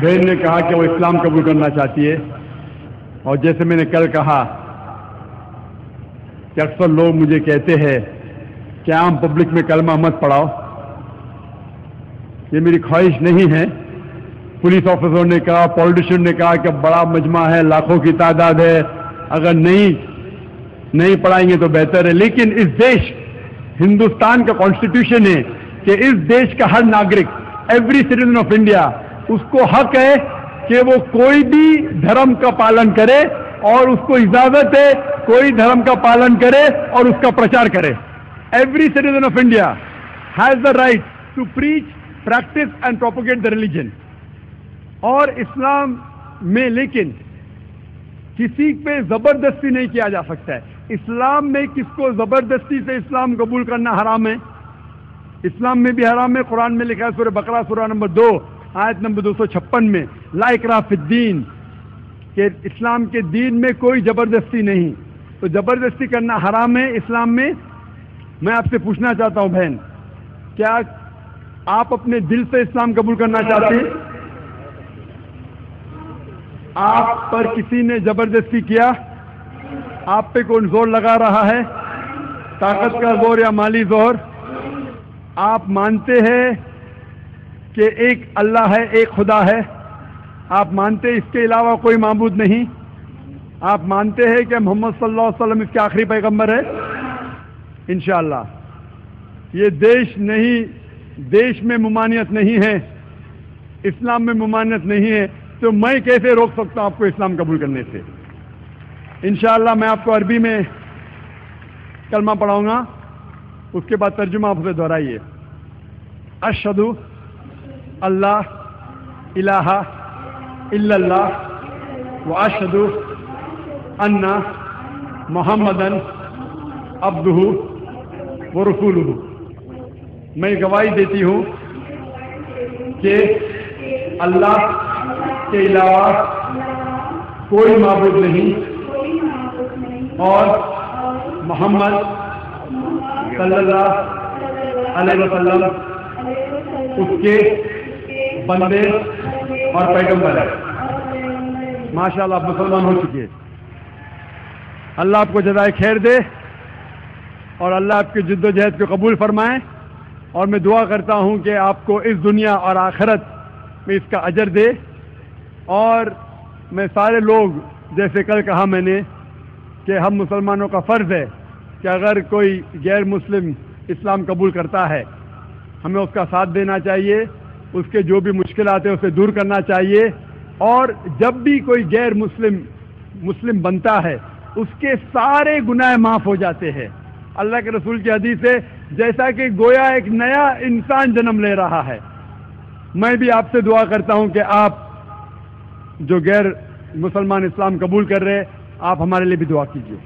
بہن نے کہا کہ وہ اسلام قبول کرنا چاہتی ہے، اور جیسے میں نے کل کہا کہ اکثر لوگ مجھے کہتے ہیں کہ عام پبلک میں کلمہ مت پڑھاؤ. یہ میری خواہش نہیں ہے. پولیس آفیسروں نے کہا، پولیٹیشین نے کہا کہ بڑا مجمع ہے، لاکھوں کی تعداد ہے، اگر نہیں پڑھائیں گے تو بہتر ہے. لیکن اس دیش ہندوستان کا کانسٹیٹیوشن ہے کہ اس دیش کا ہر ناگرک، ایوری سٹیزن آف انڈیا، اس کو حق ہے کہ وہ کوئی بھی دھرم کا پالن کرے، اور اس کو اجازت ہے کوئی دھرم کا پالن کرے اور اس کا پرچار کرے. Every citizen of India has the right to preach, practice and propagate the religion. اور اسلام میں لیکن کسی پہ زبردستی نہیں کیا جا سکتا ہے. اسلام میں کس کو زبردستی سے اسلام قبول کرنا حرام ہے. اسلام میں بھی حرام ہے. قرآن میں لکھا ہے سورہ بقرہ سورہ نمبر 2 آیت نمبر 256 میں، لا اکراہ فی الدین، کہ اسلام کے دین میں کوئی زبردستی نہیں. تو زبردستی کرنا حرام ہے اسلام میں. میں آپ سے پوچھنا چاہتا ہوں بہن، کیا آپ اپنے دل سے اسلام قبول کرنا چاہتے ہیں؟ آپ پر کسی نے زبردستی کیا؟ آپ پہ کون زور لگا رہا ہے؟ طاقت کا زور یا مالی زور؟ آپ مانتے ہیں کہ ایک اللہ ہے، ایک خدا ہے؟ آپ مانتے ہیں اس کے علاوہ کوئی معبود نہیں؟ آپ مانتے ہیں کہ محمد صلی اللہ علیہ وسلم اس کے آخری پیغمبر ہے؟ انشاءاللہ. یہ دیش میں ممانعت نہیں ہے، اسلام میں ممانعت نہیں ہے، تو میں کیسے روک سکتا ہوں آپ کو اسلام قبول کرنے سے؟ انشاءاللہ میں آپ کو عربی میں کلمہ پڑھاؤں گا، اس کے بعد ترجمہ آپ سے دہرائیے. اشہد اللہ الہ الا اللہ واشہد ان محمدن عبدہ ورسولہ. میں گواہی دیتی ہوں کہ اللہ کے علاوہ کوئی معبود نہیں، اور محمد صلی اللہ علیہ وسلم اس کے بندے اور پیغمبر ہے. ماشاءاللہ آپ مسلمان ہو چکے. اللہ آپ کو جزائے خیر دے، اور اللہ آپ کی جد و جہد کو قبول فرمائے. اور میں دعا کرتا ہوں کہ آپ کو اس دنیا اور آخرت میں اس کا اجر دے. اور میں سارے لوگ، جیسے کل کہا میں نے کہ ہم مسلمانوں کا فرض ہے کہ اگر کوئی غیر مسلم اسلام قبول کرتا ہے، ہمیں اس کا ساتھ دینا چاہیے، اس کے جو بھی مشکلات ہیں اسے دور کرنا چاہیے. اور جب بھی کوئی غیر مسلم بنتا ہے، اس کے سارے گناہ معاف ہو جاتے ہیں. اللہ کے رسول کی حدیث ہے جیسا کہ گویا ایک نیا انسان جنم لے رہا ہے. میں بھی آپ سے دعا کرتا ہوں کہ آپ جو غیر مسلمان اسلام قبول کر رہے، آپ ہمارے لیے بھی دعا کیجیے.